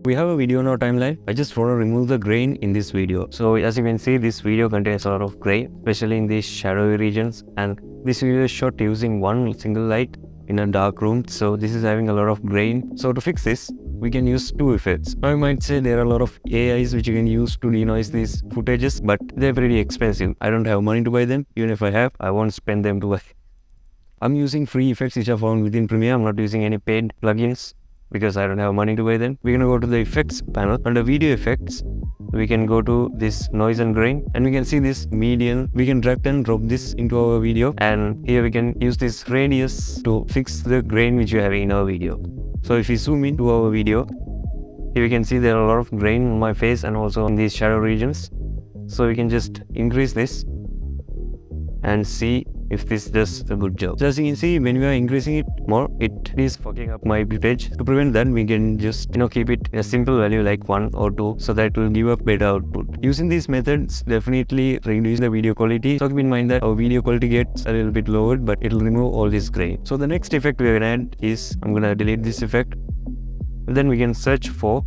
We have a video on our timeline. I just want to remove the grain in this video. So as you can see, this video contains a lot of grain, especially in these shadowy regions, and this video is shot using one single light in a dark room, so this is having a lot of grain. So to fix this, we can use two effects. Now you might say there are a lot of AIs which you can use to denoise these footages, but they're pretty expensive. I don't have money to buy them. Even if I have, I won't spend them to buy. I'm using free effects which are found within Premiere. I'm not using any paid plugins because I don't have money to buy them. We're gonna go to the effects panel. Under video effects, we can go to this noise and grain, and we can see this median. We can drag and drop this into our video, and here we can use this radius to fix the grain which you have in our video. So if we zoom into our video, here we can see there are a lot of grain on my face and also in these shadow regions. So we can just increase this and see if this does a good job. So as you can see, when we are increasing it more, it is fucking up my footage. To prevent that, we can just keep it in a simple value like 1 or 2, so that it will give a better output. Using these methods definitely reduce the video quality. So keep in mind that our video quality gets a little bit lowered, but it will remove all this grain. So the next effect we're gonna add is, I'm gonna delete this effect. Then we can search for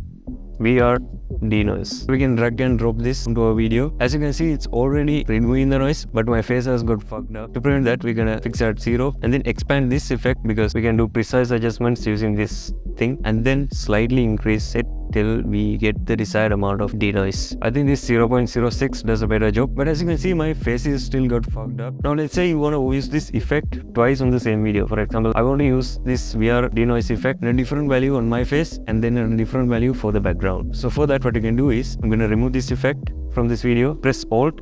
VR denoise. We can drag and drop this into our video. As you can see, it's already removing the noise, but my face has got fucked up. To prevent that, we're gonna fix it at 0 and then expand this effect, because we can do precise adjustments using this thing and then slightly increase it till we get the desired amount of denoise. I think this 0.06 does a better job, but as you can see, my face is still got fucked up. Now let's say you want to use this effect twice on the same video. For example, I want to use this VR denoise effect in a different value on my face and then a different value for the background. So for that, what you can do is, I'm going to remove this effect from this video, press Alt,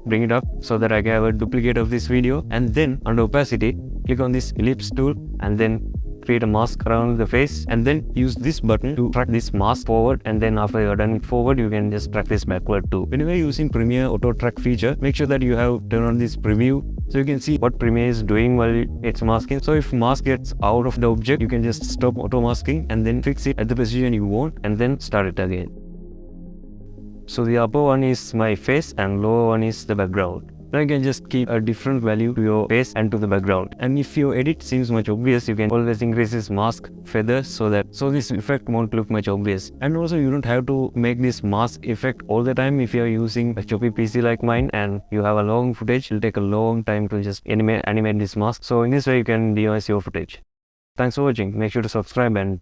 bring it up so that I can have a duplicate of this video, and then under opacity, click on this ellipse tool and then create a mask around the face, and then use this button to track this mask forward, and then after you're done it forward, you can just track this backward too. When you are using Premiere auto track feature, make sure that you have turned on this preview so you can see what Premiere is doing while it's masking. So if mask gets out of the object, you can just stop auto masking and then fix it at the position you want and then start it again. So the upper one is my face and lower one is the background. Now you can just keep a different value to your face and to the background. And if your edit seems much obvious, you can always increase this mask feather so this effect won't look much obvious. And also, you don't have to make this mask effect all the time. If you're using a choppy PC like mine and you have a long footage, it'll take a long time to just animate this mask. So in this way, you can denoise your footage. Thanks for watching. Make sure to subscribe and